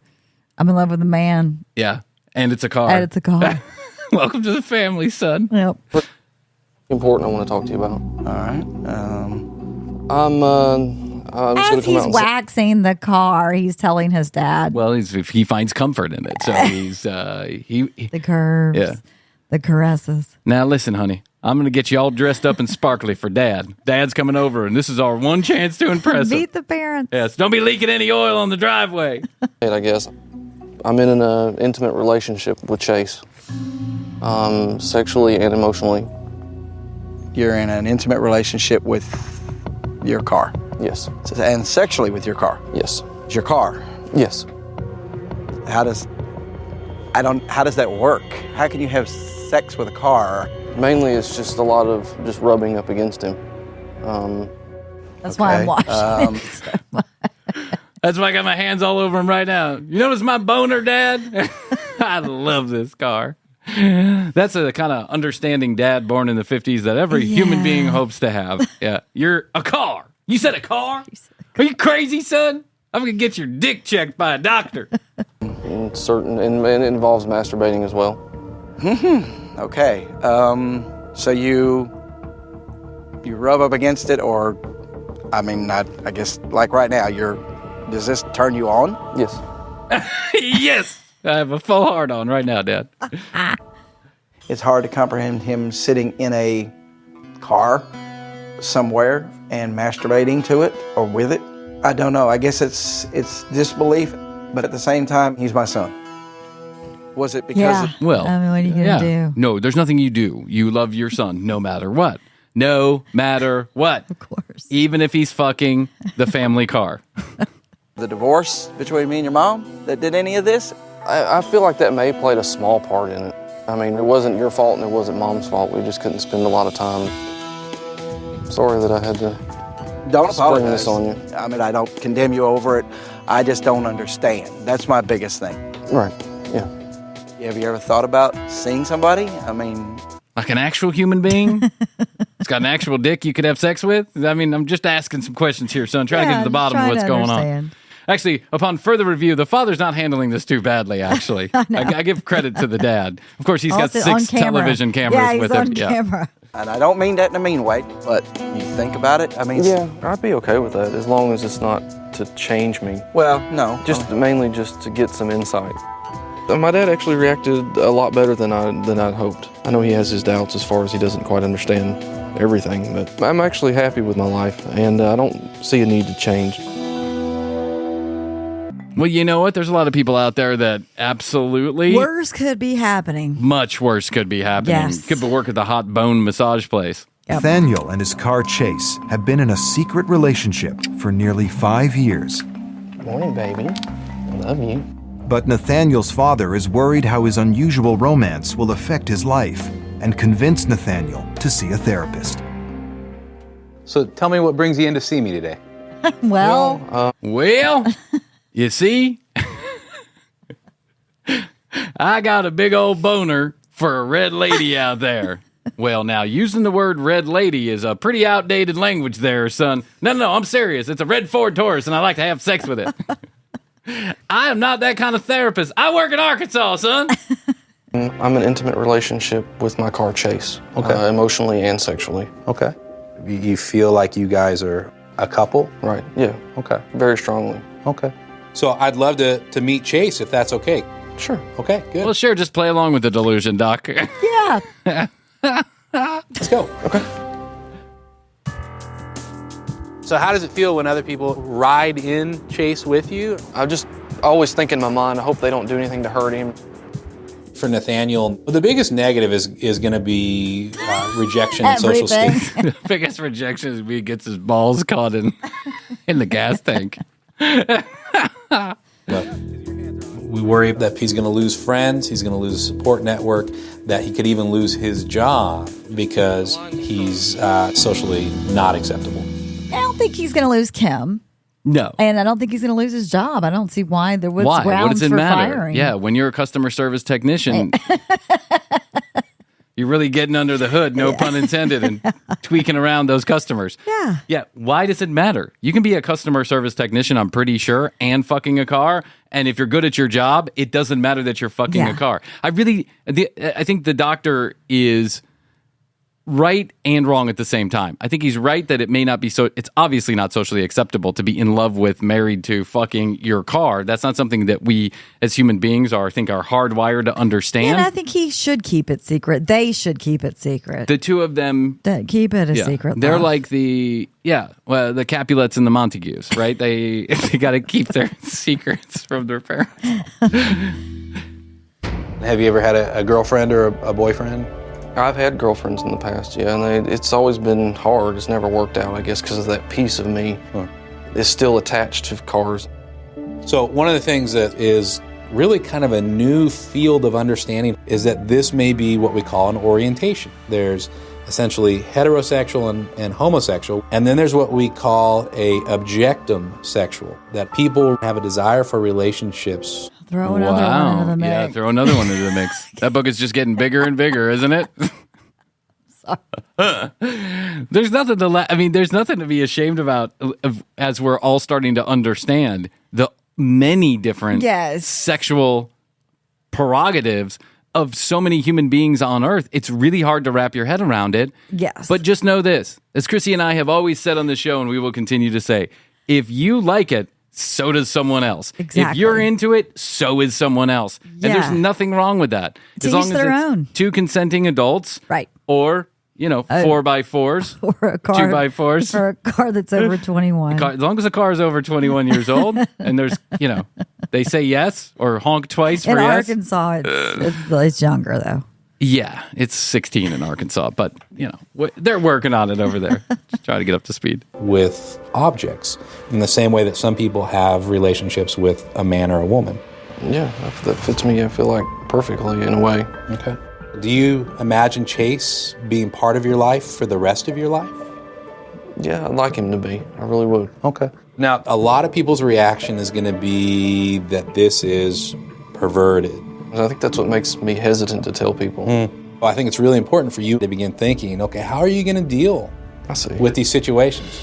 I'm in love with a man. Yeah. And it's a car. And it's a car. Welcome to the family, son. Yep. Important I want to talk to you about. All right. I'm just gonna As come out he's and say, waxing the car, he's telling his dad Well, he finds comfort in it. So he's the curves, Yeah. the caresses. Now listen, honey. I'm going to get you all dressed up and sparkly for Dad. Dad's coming over, and this is our one chance to impress him. Meet the parents. Yes, don't be leaking any oil on the driveway. I guess I'm in an intimate relationship with Chase, sexually and emotionally. You're in an intimate relationship with your car. Yes. And sexually with your car. Yes. It's your car. Yes. How does that work? How can you have sex with a car? Mainly, it's just a lot of just rubbing up against him. That's why I'm watching. That's why I got my hands all over him right now. You notice my boner, Dad? I love this car. That's a kind of understanding dad born in the 50s that every human being hopes to have. Yeah. You're a car. You said a car? Are you crazy, son? I'm going to get your dick checked by a doctor. And it involves masturbating as well. Okay. So you rub up against it, or I guess like right now, does this turn you on? Yes. Yes. I have a full heart on right now, Dad. It's hard to comprehend him sitting in a car somewhere and masturbating to it or with it. I don't know. I guess it's disbelief, but at the same time, he's my son. Was it because Well, I mean, what are you going to do? No, there's nothing you do. You love your son no matter what. No matter what. Of course. Even if he's fucking the family car. the divorce between me and your mom that did any of this? I feel like that may have played a small part in it. I mean, it wasn't your fault and it wasn't Mom's fault. We just couldn't spend a lot of time. Sorry that I had to Don't spring apologize. this on you. I mean, I don't condemn you over it. I just don't understand. That's my biggest thing. Right, yeah. Have you ever thought about seeing somebody? I mean, Like an actual human being? It's got an actual dick you could have sex with? I mean, I'm just asking some questions here, son. Trying to get to the bottom of what's going on. Actually, upon further review, the father's not handling this too badly, actually. I give credit to the dad. Of course, he's got 6 television cameras with him. Camera. and I don't mean that in a mean way, but you think about it. I mean, Yeah, I'd be okay with that as long as it's not to change me. well, no. Mainly just to get some insight. My dad actually reacted a lot better than I'd hoped. I know he has his doubts as far as he doesn't quite understand everything, but I'm actually happy with my life, and I don't see a need to change. Well, you know what? There's a lot of people out there that absolutely Worse could be happening. much worse could be happening. Yes. Could be work at the hot bone massage place. Nathaniel and his car Chase have been in a secret relationship for nearly 5 years. Morning, baby. I love you. But Nathaniel's father is worried how his unusual romance will affect his life and convinced Nathaniel to see a therapist. So tell me what brings you in to see me today. Well, Well, you see, I got a big old boner for a red lady out there. Well, now, using the word red lady is a pretty outdated language there, son. No, I'm serious. It's a red Ford Taurus, and I like to have sex with it. I am not that kind of therapist. I work in Arkansas, son. I'm in an intimate relationship with my car Chase, Okay. emotionally and sexually. Okay. You feel like you guys are a couple? Right, yeah, Okay. very strongly. Okay. So I'd love to meet Chase if that's okay. Sure. Okay, good. Well, sure. Just play along with the delusion, Doc. Yeah. Let's go. Okay. So how does it feel when other people ride in Chase with you? I just always think in my mind, I hope they don't do anything to hurt him. For Nathaniel, the biggest negative is going to be rejection and social stigma. The biggest rejection is when he gets his balls caught in the gas tank. We worry that he's going to lose friends, he's going to lose a support network, that he could even lose his job because he's socially not acceptable. I don't think he's going to lose Kim. No. And I don't think he's going to lose his job. I don't see why there was Why? grounds What does it for matter? firing. Yeah, when you're a customer service technician, you're really getting under the hood, no pun intended, and tweaking around those customers. Yeah. Yeah, why does it matter? You can be a customer service technician, I'm pretty sure, and fucking a car, and if you're good at your job, it doesn't matter that you're fucking a car. I think the doctor is right and wrong at the same time. I think he's right that it may not be it's obviously not socially acceptable to be in love with, married to, fucking your car. That's not something that we as human beings are hardwired to understand. And I think he should keep it secret. They should keep it secret. The two of them keep it a secret. They're love. like the Capulets and the Montagues, right? They got to keep their secrets from their parents. Have you ever had a girlfriend or a boyfriend? I've had girlfriends in the past, yeah, and it's always been hard. It's never worked out, I guess, because of that piece of me is still attached to cars. So one of the things that is really kind of a new field of understanding is that this may be what we call an orientation. There's essentially heterosexual and homosexual, and then there's what we call a objectum sexual, that people have a desire for relationships. Throw another one into the mix. Yeah, throw another one into the mix. That book is just getting bigger and bigger, isn't it? There's nothing there's nothing to be ashamed about as we're all starting to understand the many different sexual prerogatives of so many human beings on Earth. It's really hard to wrap your head around it. Yes. But just know this, as Krissy and I have always said on the show, and we will continue to say, if you like it, so does someone else. Exactly. If you're into it, so is someone else. Yeah. And there's nothing wrong with that. To as long each as their it's own. two consenting adults. Right. Or, 4x4s. Or a car. 2x4s. Or a car that's over 21. As long as the car is over 21 years old and there's, they say yes or honk twice for in yes. Arkansas, it's younger, though. Yeah, it's 16 in Arkansas, but, they're working on it over there. Just try to get up to speed. With objects, in the same way that some people have relationships with a man or a woman. Yeah, that fits me, I feel like, perfectly in a way. Okay. Do you imagine Chase being part of your life for the rest of your life? Yeah, I'd like him to be. I really would. Okay. Now, a lot of people's reaction is going to be that this is perverted. I think that's what makes me hesitant to tell people. Well, I think it's really important for you to begin thinking, okay, how are you going to deal with these situations?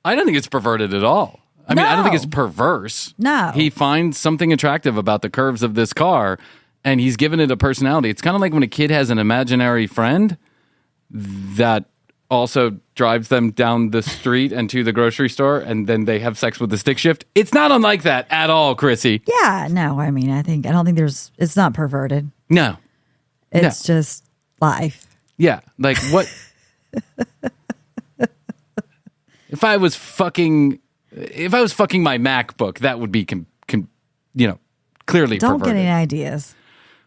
I don't think it's perverted at all. I mean, I don't think it's perverse. No. He finds something attractive about the curves of this car, and he's given it a personality. It's kind of like when a kid has an imaginary friend that also drives them down the street and to the grocery store, and then they have sex with the stick shift. It's not unlike that at all, Krissy. Yeah, no, I mean, I don't think it's not perverted. No. It's just life. Yeah, like what? If I was fucking my MacBook, that would be, clearly Don't perverted. get any ideas.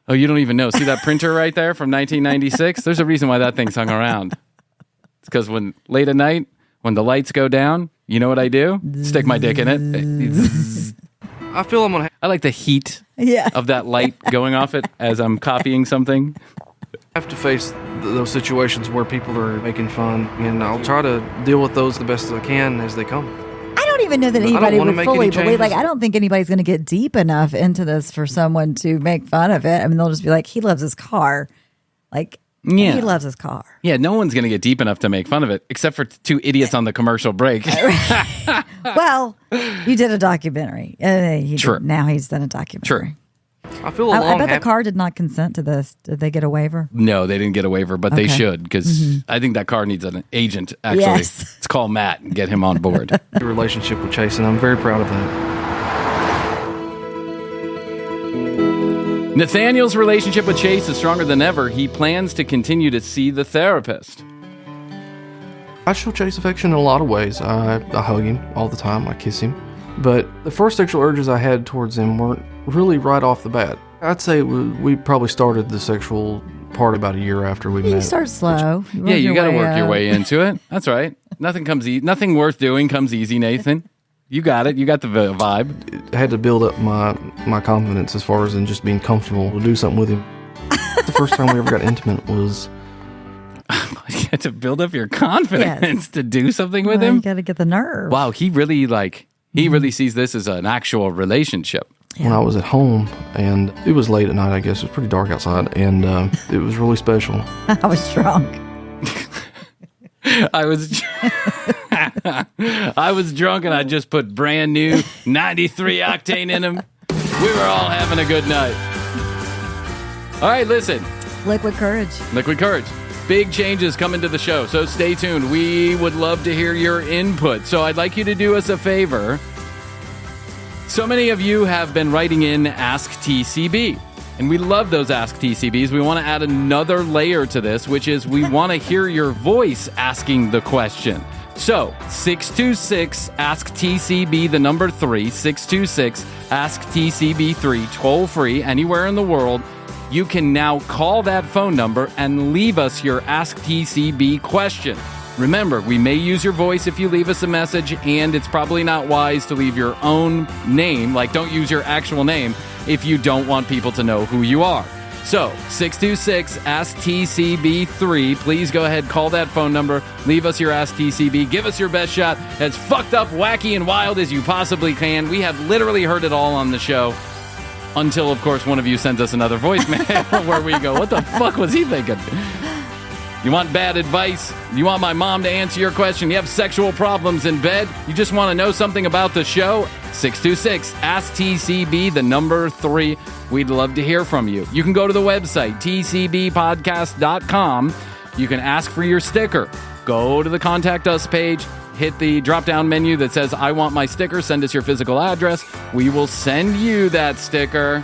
Oh, you don't even know. See that printer right there from 1996? There's a reason why that thing's hung around. It's because when late at night, when the lights go down, you know what I do? Stick my dick in it. I feel I'm gonna. I like the heat Yeah. of that light going off it as I'm copying something. I have to face those situations where people are making fun, and I'll try to deal with those the best as I can as they come. I don't even know that I don't anybody wanna would make fully any believe. Like, changes. I don't think anybody's going to get deep enough into this for someone to make fun of it. I mean, they'll just be like, he loves his car. Like, Yeah. he loves his car. Yeah, no one's going to get deep enough to make fun of it, except for two idiots on the commercial break. Well, you did a documentary. True. Now he's done a documentary. True. I feel I bet the car did not consent to this. Did they get a waiver? No, they didn't get a waiver, but they should, because I think that car needs an agent, actually. Yes. Let's call Matt and get him on board. relationship with Chase, and I'm very proud of that. Nathaniel's relationship with Chase is stronger than ever. He plans to continue to see the therapist. I show Chase affection in a lot of ways. I hug him all the time. I kiss him. But the first sexual urges I had towards him weren't really right off the bat. I'd say we probably started the sexual part about a year after we met. You start slow. You got to work your way into it. That's right. Nothing worth doing comes easy, Nathan. You got it. You got the vibe. I had to build up my confidence as far as in just being comfortable to do something with him. The first time we ever got intimate was... You had to build up your confidence to do something with him? You got to get the nerve. Wow, he really sees this as an actual relationship. When I was at home, and it was late at night, I guess. It was pretty dark outside, and it was really special. I was drunk. I was drunk, and I just put brand new 93 octane in him. We were all having a good night. All right, listen. Liquid courage. Liquid courage. Big changes coming to the show, so stay tuned. We would love to hear your input. So I'd like you to do us a favor. So many of you have been writing in Ask TCB, and we love those Ask TCBs. We want to add another layer to this, which is we want to hear your voice asking the question. So 626 Ask TCB, the number 3, 626 Ask TCB 3, toll free, anywhere in the world. You can now call that phone number and leave us your Ask TCB question. Remember, we may use your voice if you leave us a message, and it's probably not wise to leave your own name, like don't use your actual name, if you don't want people to know who you are. So, 626 Ask TCB 3. Please go ahead, call that phone number, leave us your Ask TCB, give us your best shot, as fucked up, wacky, and wild as you possibly can. We have literally heard it all on the show. Until, of course, one of you sends us another voicemail where we go, what the fuck was he thinking? You want bad advice? You want my mom to answer your question? You have sexual problems in bed? You just want to know something about the show? 626 Ask TCB, the number 3. We'd love to hear from you. You can go to the website, tcbpodcast.com. You can ask for your sticker. Go to the Contact Us page. Hit the drop-down menu that says, I want my sticker. Send us your physical address. We will send you that sticker.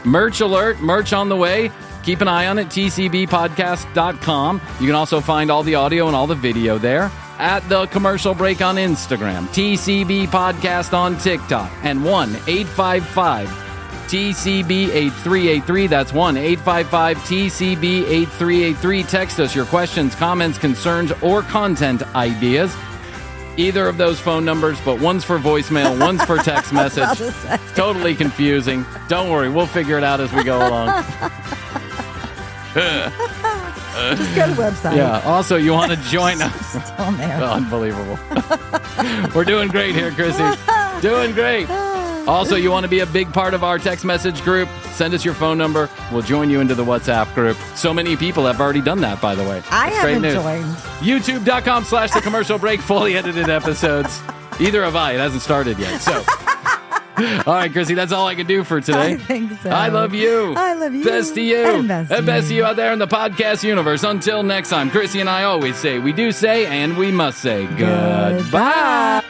Merch alert. Merch on the way. Keep an eye on it, tcbpodcast.com. You can also find all the audio and all the video there. At The Commercial Break on Instagram. TCB Podcast on TikTok. And 1-855-TCB-8383. That's 1-855-TCB-8383. Text us your questions, comments, concerns, or content ideas. Either of those phone numbers, but one's for voicemail, one's for text message. It's totally confusing. Don't worry, we'll figure it out as we go along. Just go to the website. Yeah. Also, you want to join us? On there. Oh, unbelievable. We're doing great here, Krissy. Doing great. Also, you want to be a big part of our text message group? Send us your phone number. We'll join you into the WhatsApp group. So many people have already done that, by the way. I haven't joined. YouTube.com/The Commercial Break, fully edited episodes. Either have I. It hasn't started yet. So, all right, Krissy, that's all I can do for today. I think so. I love you. I love you. Best to you. And best to you out there in the podcast universe. Until next time, Krissy and I always say, we do say, and we must say, goodbye.